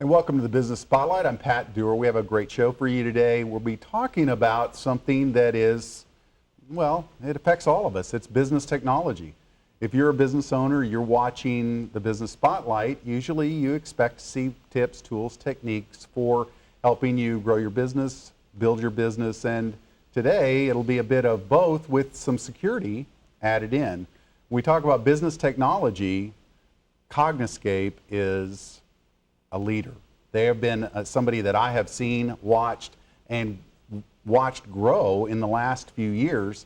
And welcome to the Business Spotlight. I'm Pat Dewar. We have a great show for you today. We'll be talking about something that is, well, it affects all of us. It's business technology. If you're a business owner, you're watching the Business Spotlight, usually you expect to see tips, tools, techniques for helping you grow your business, build your business, and today it'll be a bit of both with some security added in. When we talk about business technology, Cognoscape is a leader. They have been somebody that I have seen, watched grow in the last few years,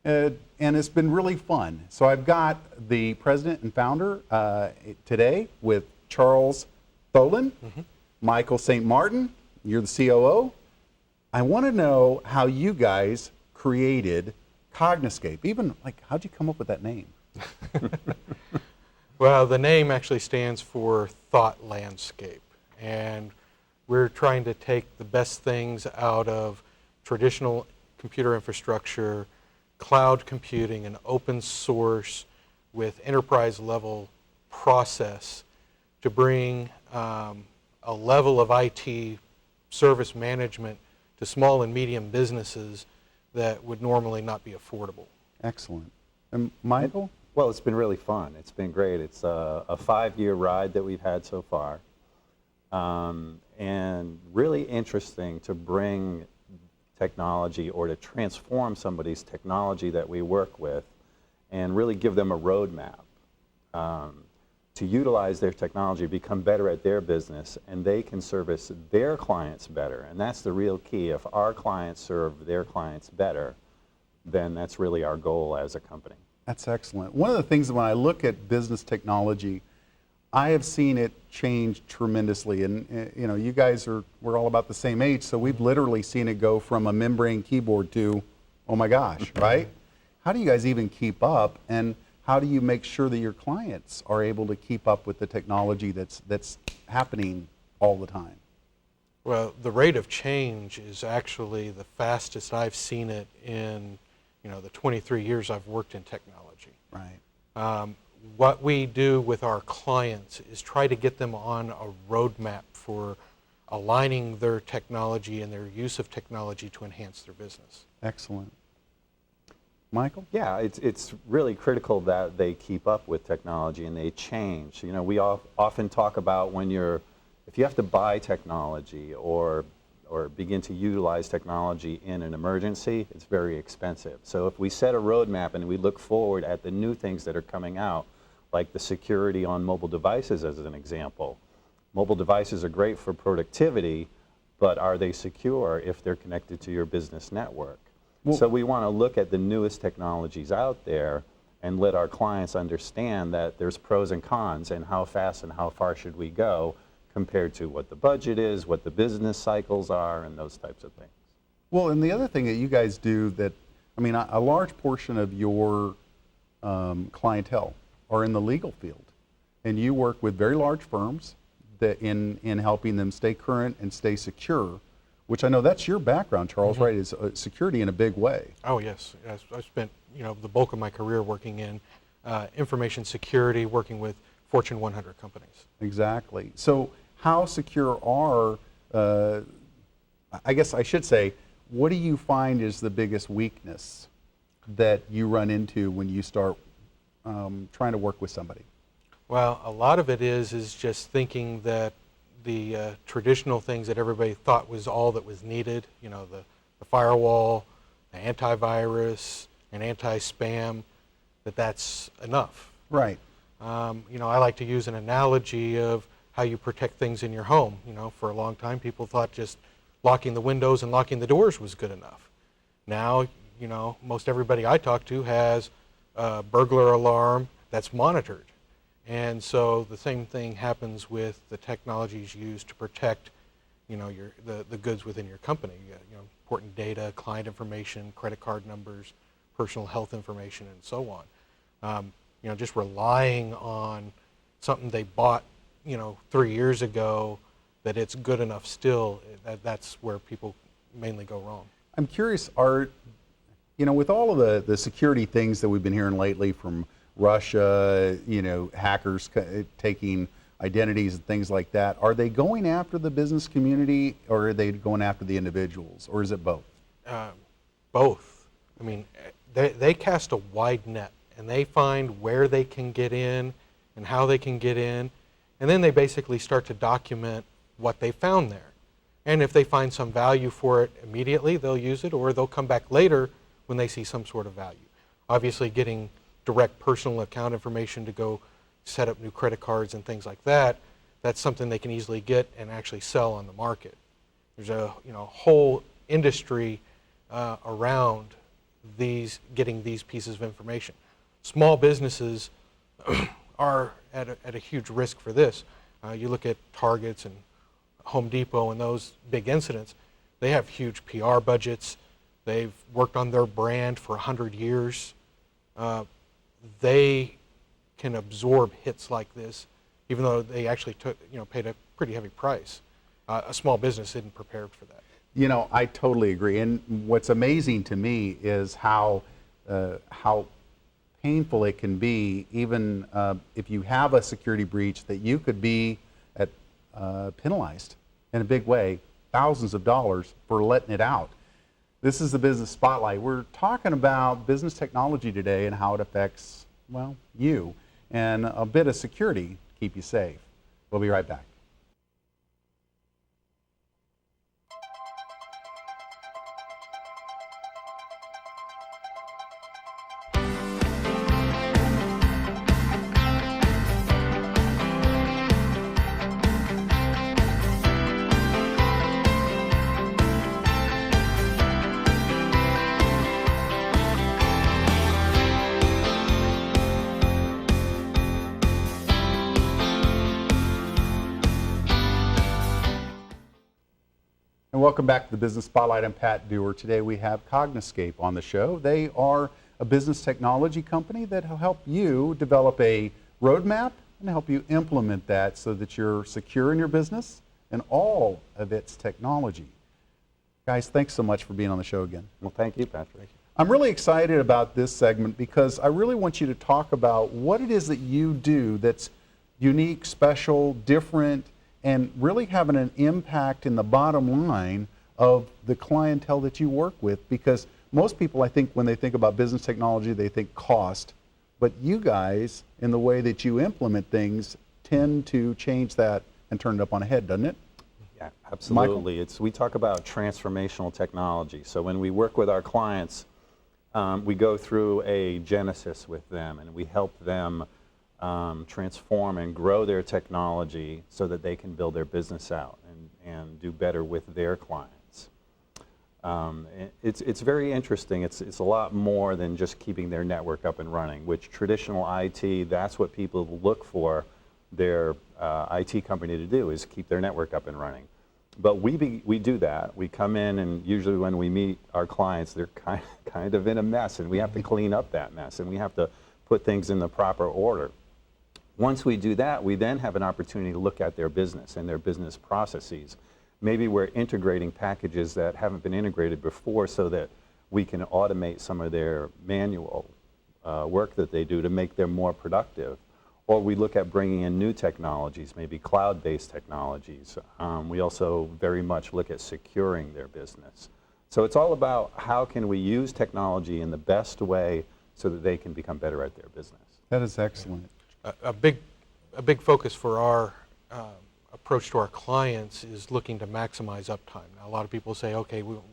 and it's been really fun. So I've got the president and founder today with Charles Tholen, Michael St. Martin, you're the COO. I want to know how you guys created Cognoscape. Even, like, how'd you come up with that name? Well, the name actually stands for Thought Landscape, and we're trying to take the best things out of traditional computer infrastructure, cloud computing, and open source with enterprise level process to bring a level of IT service management to small and medium businesses that would normally not be affordable. Excellent. And Michael? Well, it's been really fun. It's been great. It's a 5-year ride that we've had so far. And really interesting to bring technology or to transform somebody's technology that we work with and really give them a roadmap to utilize their technology, become better at their business, and they can service their clients better. And that's the real key. If our clients serve their clients better, then that's really our goal as a company. That's excellent. One of the things when I look at business technology, I have seen it change tremendously. And you know, you guys we're all about the same age, so we've literally seen it go from a membrane keyboard to, oh my gosh, right? How do you guys even keep up, and how do you make sure that your clients are able to keep up with the technology that's happening all the time? Well, the rate of change is actually the fastest I've seen it in the 23 years I've worked in technology. Right. What we do with our clients is try to get them on a roadmap for aligning their technology and their use of technology to enhance their business. Excellent. Michael? Yeah, it's really critical that they keep up with technology and they change. You know, we often talk about if you have to buy technology or begin to utilize technology in an emergency, it's very expensive. So if we set a roadmap and we look forward at the new things that are coming out, like the security on mobile devices as an example. Mobile devices are great for productivity, but are they secure if they're connected to your business network? Well, so we want to look at the newest technologies out there and let our clients understand that there's pros and cons and how fast and how far should we go compared to what the budget is, what the business cycles are, and those types of things. Well, and the other thing that you guys do that, I mean, a large portion of your clientele are in the legal field, and you work with very large firms that in helping them stay current and stay secure, which I know that's your background, Charles, right? Is security in a big way. Oh yes, I spent the bulk of my career working in information security, working with Fortune 100 companies. Exactly. So how secure are, I guess I should say, what do you find is the biggest weakness that you run into when you start trying to work with somebody? Well, a lot of it is just thinking that the traditional things that everybody thought was all that was needed, the firewall, the antivirus, and anti-spam, that's enough. Right. I like to use an analogy of how you protect things in your home. For a long time, people thought just locking the windows and locking the doors was good enough. Now, most everybody I talk to has a burglar alarm that's monitored. And so the same thing happens with the technologies used to protect, the goods within your company. Important data, client information, credit card numbers, personal health information, and so on. Just relying on something they bought, 3 years ago, that it's good enough still, that's where people mainly go wrong. I'm curious, with all of the security things that we've been hearing lately from Russia, hackers taking identities and things like that. Are they going after the business community, or are they going after the individuals, or is it both? Both. I mean, they cast a wide net, and they find where they can get in and how they can get in, and then they basically start to document what they found there. And if they find some value for it immediately, they'll use it, or they'll come back later when they see some sort of value. Obviously, getting direct personal account information to go set up new credit cards and things like that, that's something they can easily get and actually sell on the market. There's a whole industry around getting these pieces of information. Small businesses are at a huge risk for this. You look at Targets and Home Depot and those big incidents, they have huge PR budgets. They've worked on their brand for 100 years. They can absorb hits like this, even though they actually paid a pretty heavy price. A small business isn't prepared for that. I totally agree. And what's amazing to me is how painful it can be, even if you have a security breach, that you could be penalized in a big way, thousands of dollars for letting it out. This is the Business Spotlight. We're talking about business technology today and how it affects, you, and a bit of security to keep you safe. We'll be right back. And welcome back to the Business Spotlight. I'm Pat Dewar. Today we have Cognoscape on the show. They are a business technology company that will help you develop a roadmap and help you implement that so that you're secure in your business and all of its technology. Guys, thanks so much for being on the show again. Well, thank you, Patrick. I'm really excited about this segment because I really want you to talk about what it is that you do that's unique, special, different, and really having an impact in the bottom line of the clientele that you work with. Because most people, I think, when they think about business technology, they think cost. But you guys, in the way that you implement things, tend to change that and turn it up on a head, doesn't it? Yeah, absolutely. We talk about transformational technology. So when we work with our clients, we go through a genesis with them, and we help them transform and grow their technology so that they can build their business out and do better with their clients. It's very interesting. It's a lot more than just keeping their network up and running, which traditional IT, that's what people look for their IT company to do, is keep their network up and running. But we do that. We come in, and usually when we meet our clients, they're kind of in a mess, and we have to clean up that mess, and we have to put things in the proper order. Once we do that, we then have an opportunity to look at their business and their business processes. Maybe we're integrating packages that haven't been integrated before so that we can automate some of their manual work that they do to make them more productive. Or we look at bringing in new technologies, maybe cloud-based technologies. We also very much look at securing their business. So it's all about how can we use technology in the best way so that they can become better at their business. That is excellent. A big focus for our approach to our clients is looking to maximize uptime. Now, a lot of people say, okay, we'll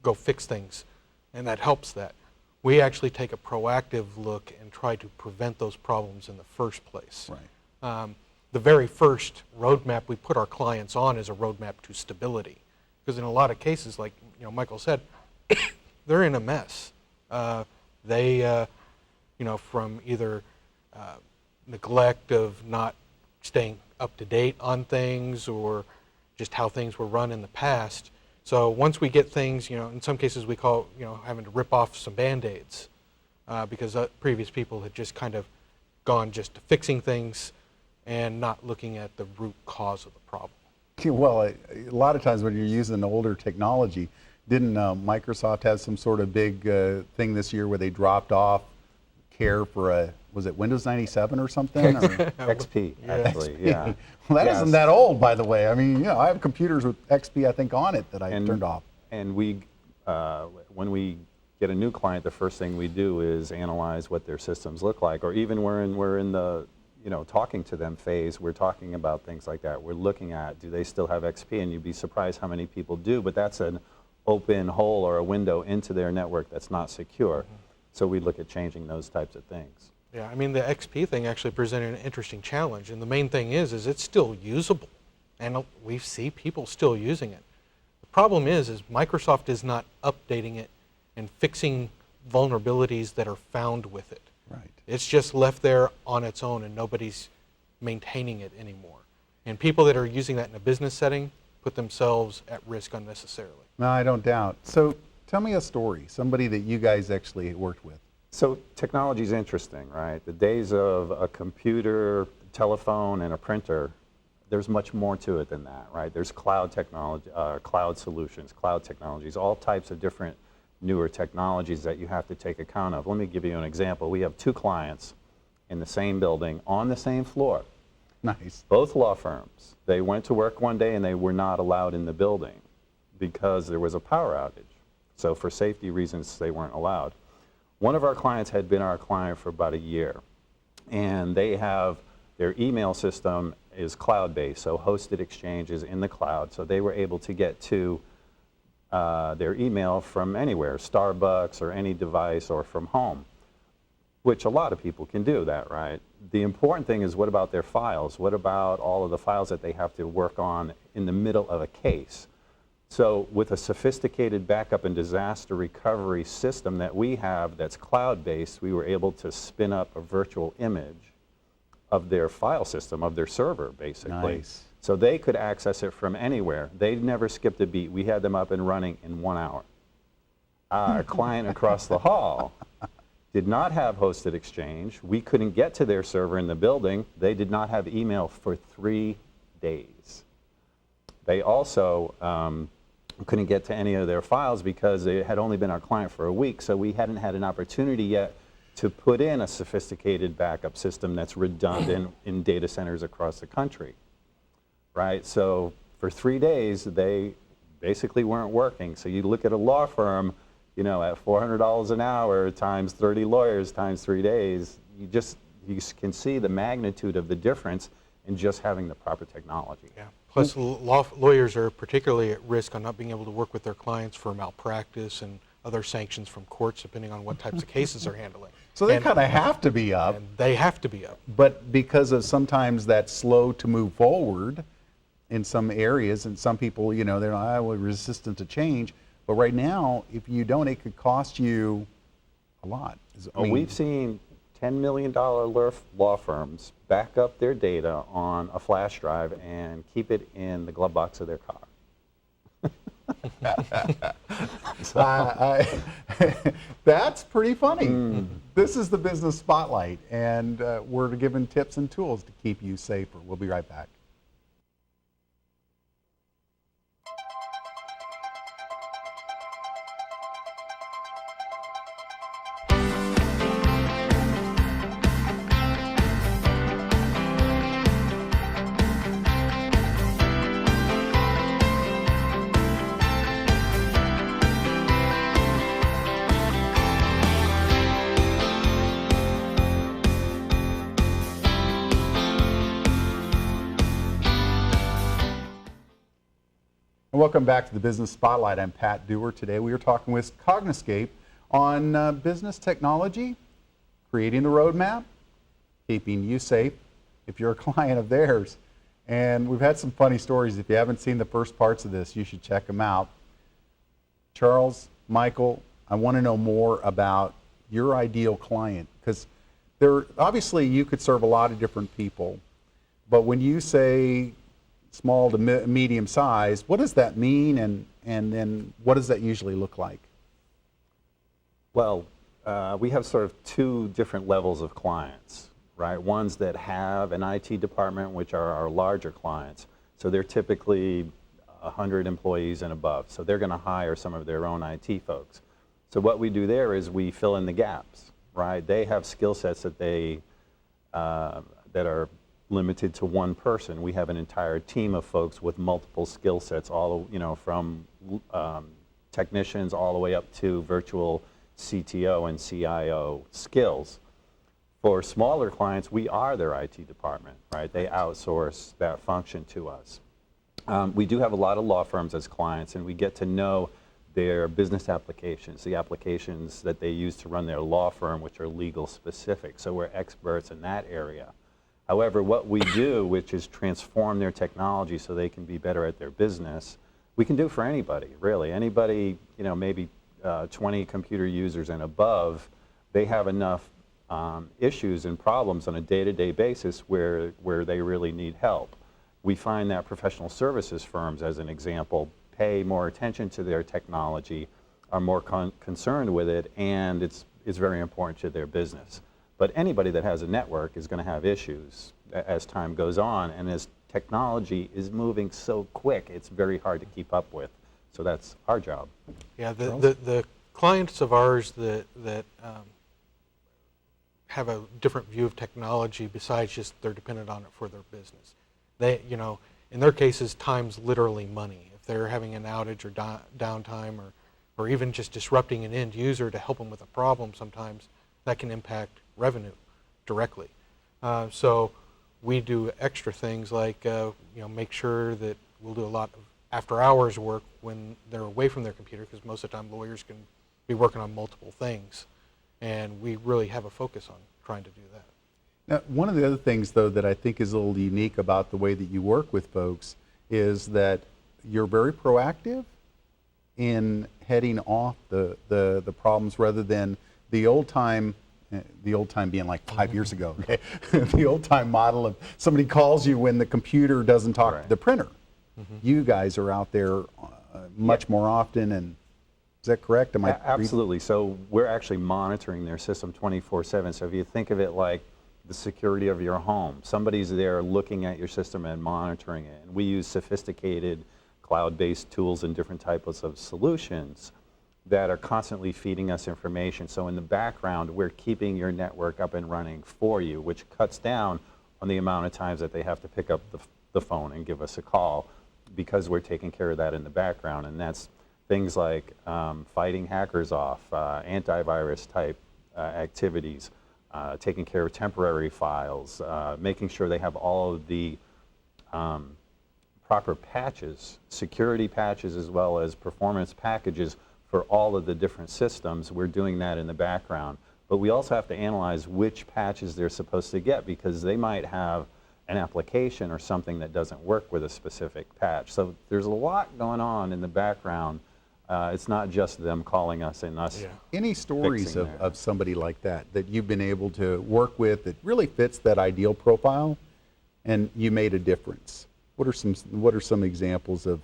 go fix things, and that helps that. We actually take a proactive look and try to prevent those problems in the first place. Right. The very first roadmap we put our clients on is a roadmap to stability, because in a lot of cases, like Michael said, they're in a mess. They, from either neglect of not staying up to date on things, or just how things were run in the past. So once we get things, in some cases we call, having to rip off some Band-Aids because previous people had just kind of gone just to fixing things and not looking at the root cause of the problem. Well, a lot of times when you're using older technology, didn't Microsoft have some sort of big thing this year where they dropped off care for was it Windows 97 or something? Or? XP, actually, yeah. Well, that Yes. isn't that old, by the way. I mean, I have computers with XP, I think, on it that I turned off. And when we get a new client, the first thing we do is analyze what their systems look like, or even we're in the talking to them phase. We're talking about things like that. We're looking at, do they still have XP? And you'd be surprised how many people do, but that's an open hole or a window into their network that's not secure. Mm-hmm. So we look at changing those types of things. Yeah, I mean, the XP thing actually presented an interesting challenge, and the main thing is it's still usable, and we see people still using it. The problem is Microsoft is not updating it and fixing vulnerabilities that are found with it. Right. It's just left there on its own, and nobody's maintaining it anymore. And people that are using that in a business setting put themselves at risk unnecessarily. No, I don't doubt. So tell me a story, somebody that you guys actually worked with. So technology is interesting, right? The days of a computer, telephone, and a printer, there's much more to it than that, right? There's cloud technology, cloud solutions, cloud technologies, all types of different newer technologies that you have to take account of. Let me give you an example. We have two clients in the same building on the same floor. Nice. Both law firms. They went to work one day and they were not allowed in the building because there was a power outage. So for safety reasons, they weren't allowed. One of our clients had been our client for about a year, and they have their email system is cloud-based, so hosted exchanges in the cloud. So they were able to get to their email from anywhere, Starbucks or any device or from home, which a lot of people can do that, right? The important thing is, what about their files? What about all of the files that they have to work on in the middle of a case? So with a sophisticated backup and disaster recovery system that we have that's cloud-based, we were able to spin up a virtual image of their file system, of their server, basically. Nice. So they could access it from anywhere. They never skipped a beat. We had them up and running in 1 hour. Our client across the hall did not have hosted exchange. We couldn't get to their server in the building. They did not have email for 3 days. They also couldn't get to any of their files because they had only been our client for a week, so we hadn't had an opportunity yet to put in a sophisticated backup system that's redundant in data centers across the country, right? So for 3 days, they basically weren't working. So you look at a law firm, at $400 an hour times 30 lawyers times 3 days, you can see the magnitude of the difference in just having the proper technology. Yeah. Plus, lawyers are particularly at risk on not being able to work with their clients for malpractice and other sanctions from courts, depending on what types of cases they're handling. So they kind of have to be up. And they have to be up. But because of sometimes that slow to move forward in some areas, and some people, they're resistant to change. But right now, if you don't, it could cost you a lot. We've seen $10 million law firms back up their data on a flash drive and keep it in the glove box of their car. That's pretty funny. This is the Business Spotlight, and we're giving tips and tools to keep you safer. We'll be right back. Welcome back to the Business Spotlight. I'm Pat Dewar. Today we are talking with Cognoscape on business technology, creating the roadmap, keeping you safe if you're a client of theirs. And we've had some funny stories. If you haven't seen the first parts of this, you should check them out. Charles, Michael, I want to know more about your ideal client, because obviously you could serve a lot of different people, but when you say small to medium size, what does that mean, and then what does that usually look like? Well, we have sort of two different levels of clients, right? Ones that have an IT department, which are our larger clients. So they're typically 100 employees and above. So they're going to hire some of their own IT folks. So what we do there is we fill in the gaps. right? They have skill sets that that are limited to one person. We have an entire team of folks with multiple skill sets, all from technicians all the way up to virtual CTO and CIO skills. For smaller clients, we are their IT department, right? They outsource that function to us. We do have a lot of law firms as clients, and we get to know their business applications, the applications that they use to run their law firm, which are legal specific. So we're experts in that area. However, what we do, which is transform their technology so they can be better at their business, we can do for anybody, really. Anybody, maybe 20 computer users and above, they have enough issues and problems on a day-to-day basis where they really need help. We find that professional services firms, as an example, pay more attention to their technology, are more concerned with it, and it's very important to their business. But anybody that has a network is going to have issues as time goes on, and as technology is moving so quick, it's very hard to keep up with. So that's our job. Yeah, the clients of ours that have a different view of technology besides just they're dependent on it for their business. They, in their cases, time's literally money. If they're having an outage or downtime or even just disrupting an end user to help them with a problem, sometimes that can impact revenue directly. So we do extra things like make sure that we'll do a lot of after-hours work when they're away from their computer, because most of the time lawyers can be working on multiple things, and we really have a focus on trying to do that. Now, one of the other things, though, that I think is a little unique about the way that you work with folks is that you're very proactive in heading off the problems rather than the old time being like 5 years ago, okay? The old time model of somebody calls you when the computer doesn't talk to the printer. You guys are out there much more often, and is that correct? Am I Absolutely. So we're actually monitoring their system 24/7. So if you think of it like the security of your home, somebody's there looking at your system and monitoring it. And we use sophisticated cloud-based tools and different types of solutions that are constantly feeding us information. So in the background, we're keeping your network up and running for you, which cuts down on the amount of times that they have to pick up the phone and give us a call, because we're taking care of that in the background. And that's things like fighting hackers off, antivirus type activities, taking care of temporary files, making sure they have all of the proper patches, security patches as well as performance packages for all of the different systems. We're doing that in the background. But we also have to analyze which patches they're supposed to get, because they might have an application or something that doesn't work with a specific patch. So there's a lot going on in the background. It's not just them calling us and us. Any stories of somebody like that you've been able to work with that really fits that ideal profile and you made a difference? What are some examples of?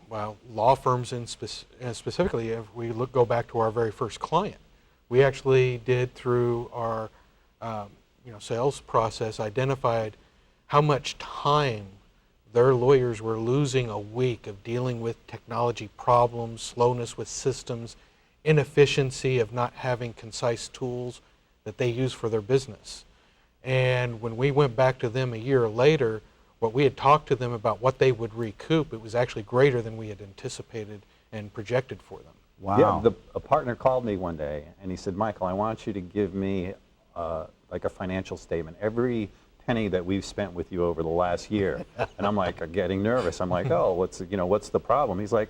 Well, law firms and specifically, if we go back to our very first client, we actually did through our sales process identified how much time their lawyers were losing a week of dealing with technology problems, slowness with systems, inefficiency of not having concise tools that they use for their business. And when we went back to them a year later, what we had talked to them about what they would recoup, it was actually greater than we had anticipated and projected for them. Wow. Yeah, a partner called me one day and he said, Michael, I want you to give me like a financial statement, every penny that we've spent with you over the last year. And I'm like getting nervous. I'm like, oh, what's the problem? He's like,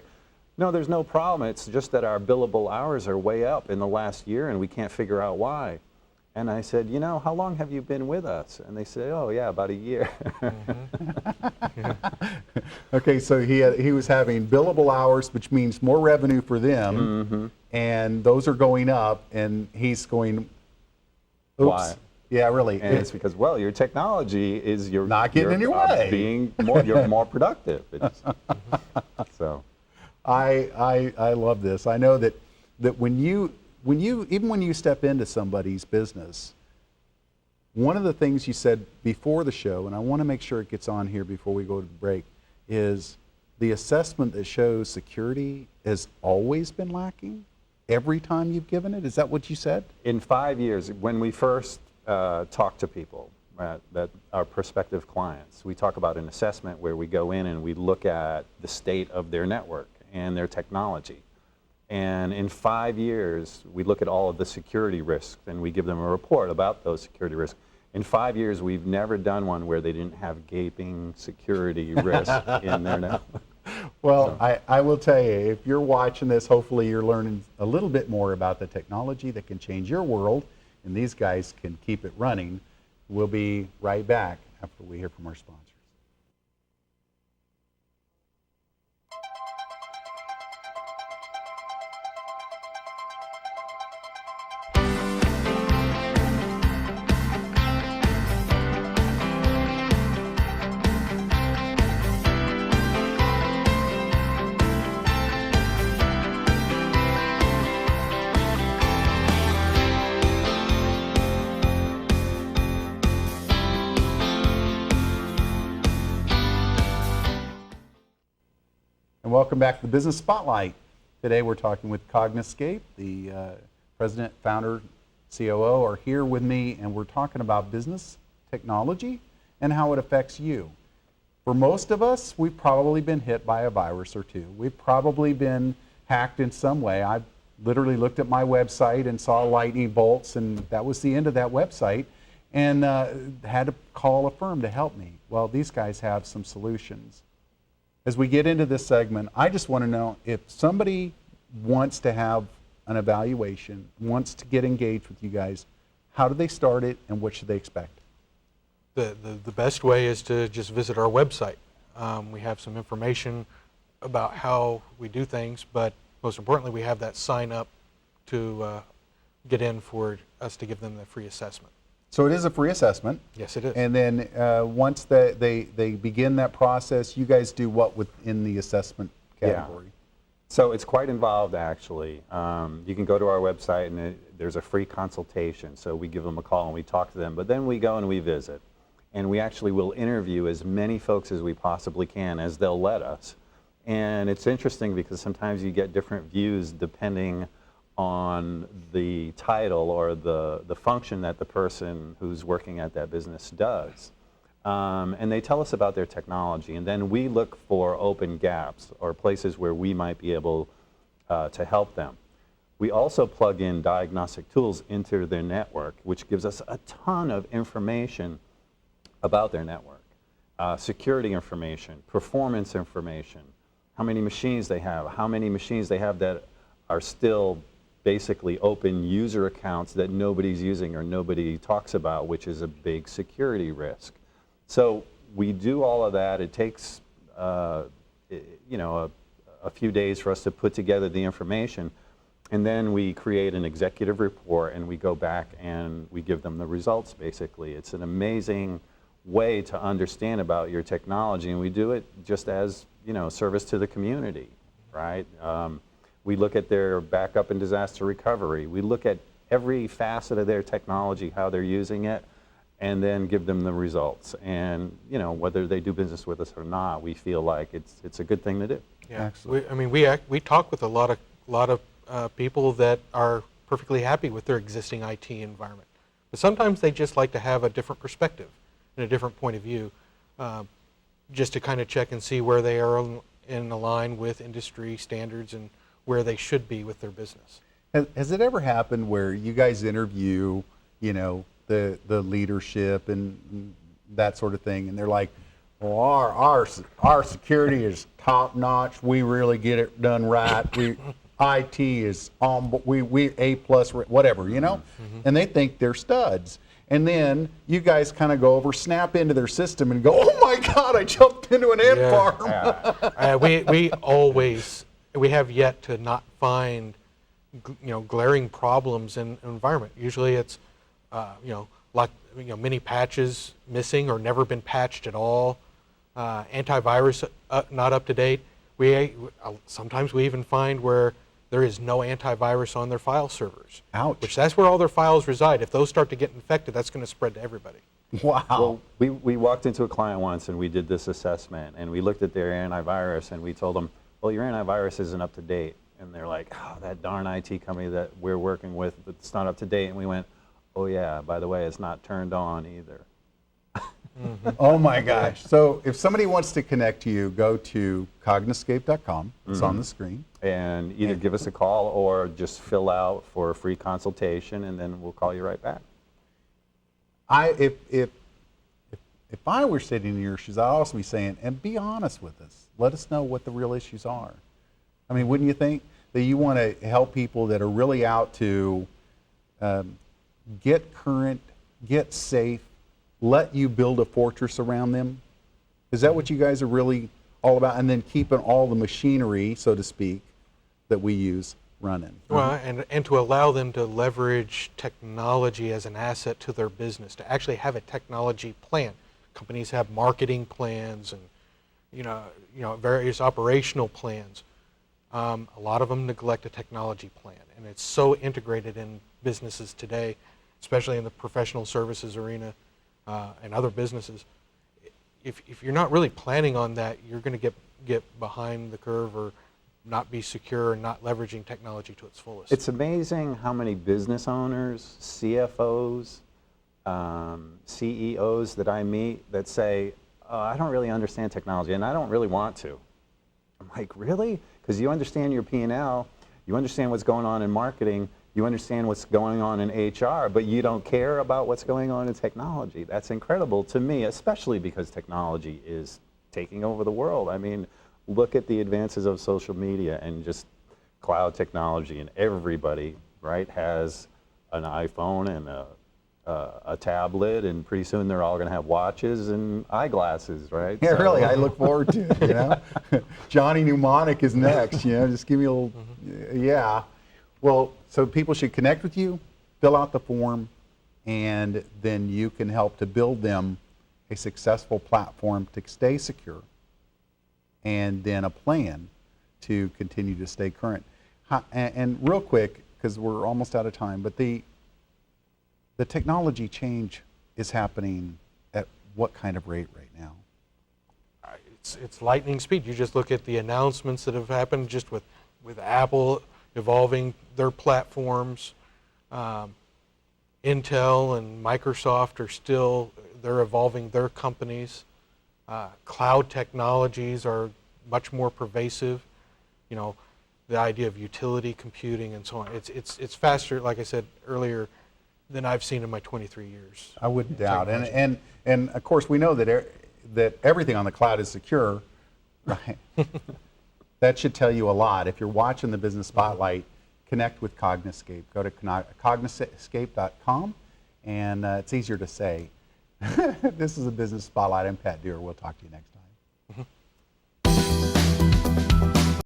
no, there's no problem. It's just that our billable hours are way up in the last year and we can't figure out why. And I said, how long have you been with us? And they said, oh yeah, about a year. Okay, so he was having billable hours, which means more revenue for them, and those are going up, and he's going, oops. Why? Yeah, really. And it's because, well, your technology is not getting in your way. You're more productive. So, I love this. I know that when you step into somebody's business, one of the things you said before the show, and I want to make sure it gets on here before we go to the break, is the assessment that shows security has always been lacking. every time you've given it? Is that what you said? In 5 years, when we first talk to people, that are prospective clients, we talk about an assessment where we go in and we look at the state of their network and their technology. And in 5 years, we look at all of the security risks and we give them a report about those security risks. In 5 years, we've never done one where they didn't have gaping security risk in their network. Well, I will tell you, if you're watching this, hopefully you're learning a little bit more about the technology that can change your world, and these guys can keep it running. We'll be right back after we hear from our sponsors. Welcome back to the Business Spotlight. Today we're talking with Cognoscape. The president, founder, COO are here with me, and we're talking about business technology and how it affects you. For most of us, we've probably been hit by a virus or two. We've probably been hacked in some way. I literally looked at my website and saw lightning bolts, and that was the end of that website, and had to call a firm to help me. Well, these guys have some solutions. As we get into this segment, I just want to know if somebody wants to have an evaluation, wants to get engaged with you guys, how do they start it and what should they expect? The best way is to just visit our website. We have some information about how we do things, but most importantly, we have that sign up to get in for us to give them the free assessment. So it is a free assessment. Yes, it is. And then once they begin that process, you guys do what within the assessment category? Yeah. So it's quite involved, actually. You can go to our website and there's a free consultation. So we give them a call and we talk to them, but then we go and we visit. And we actually will interview as many folks as we possibly can as they'll let us. And it's interesting because sometimes you get different views depending on the title or the function that the person who's working at that business does. And they tell us about their technology, and then we look for open gaps or places where we might be able to help them. We also plug in diagnostic tools into their network, which gives us a ton of information about their network. Security information, performance information, how many machines they have that are still basically open user accounts that nobody's using or nobody talks about, which is a big security risk. So we do all of that. It takes a few days for us to put together the information, and then we create an executive report and we go back and we give them the results, basically. It's an amazing way to understand about your technology, and we do it just as service to the community, right? We look at their backup and disaster recovery. We look at every facet of their technology, how they're using it, and then give them the results. And whether they do business with us or not, we feel like it's a good thing to do. Yeah, we talk with a lot of people that are perfectly happy with their existing IT environment, but sometimes they just like to have a different perspective and a different point of view, just to kind of check and see where they are in line with industry standards and where they should be with their business. Has it ever happened where you guys interview, the leadership and that sort of thing, and they're like, well, our security is top notch. We really get it done right. IT is on. We A+, whatever, and they think they're studs. And then you guys kind of go over, snap into their system, and go, oh my God, I jumped into an ant farm. We have yet to not find, glaring problems in an environment. Usually it's, many patches missing or never been patched at all. Antivirus not up to date. Sometimes we even find where there is no antivirus on their file servers. Ouch. Which that's where all their files reside. If those start to get infected, that's going to spread to everybody. Wow. Well, we walked into a client once and we did this assessment and we looked at their antivirus and we told them, well, your antivirus isn't up to date. and they're like, oh, that darn IT company that we're working with, it's not up to date. And we went, oh yeah, by the way, it's not turned on either. Oh my gosh. So if somebody wants to connect to you, go to cognoscape.com. It's on the screen. And either give us a call or just fill out for a free consultation, and then we'll call you right back. If I were sitting in your shoes, I'd also be saying, and be honest with us. Let us know what the real issues are. I mean, wouldn't you think that you want to help people that are really out to get current, get safe, let you build a fortress around them? Is that what you guys are really all about? And then keeping all the machinery, so to speak, that we use running. Well, and to allow them to leverage technology as an asset to their business, to actually have a technology plan. Companies have marketing plans and you know various operational plans. A lot of them neglect a technology plan, and it's so integrated in businesses today, especially in the professional services arena and other businesses. If you're not really planning on that, you're going to get behind the curve or not be secure and not leveraging technology to its fullest. It's amazing how many business owners, CFOs, CEOs that I meet that say, oh, I don't really understand technology and I don't really want to. I'm like, really? Because you understand your P&L, you understand what's going on in marketing, you understand what's going on in HR, but you don't care about what's going on in technology. That's incredible to me, especially because technology is taking over the world. I mean, look at the advances of social media and just cloud technology, and everybody, right, has an iPhone and a tablet, and pretty soon they're all going to have watches and eyeglasses, right? Yeah, So- really, I look forward to it, you know. Johnny Mnemonic is next, you know, just give me a little, yeah. Well, so people should connect with you, fill out the form, and then you can help to build them a successful platform to stay secure, and then a plan to continue to stay current. And real quick, because we're almost out of time, but the technology change is happening at what kind of rate right now? It's lightning speed. You just look at the announcements that have happened just with Apple evolving their platforms. Intel and Microsoft they're evolving their companies. Cloud technologies are much more pervasive. You know, the idea of utility computing and so on. It's faster, like I said earlier, than I've seen in my 23 years. I wouldn't doubt. And of course, we know that everything on the cloud is secure. Right? That should tell you a lot. If you're watching the Business Spotlight, connect with Cognoscape. Go to cognoscape.com, and it's easier to say. This is a Business Spotlight. I'm Pat Dewar. We'll talk to you next time.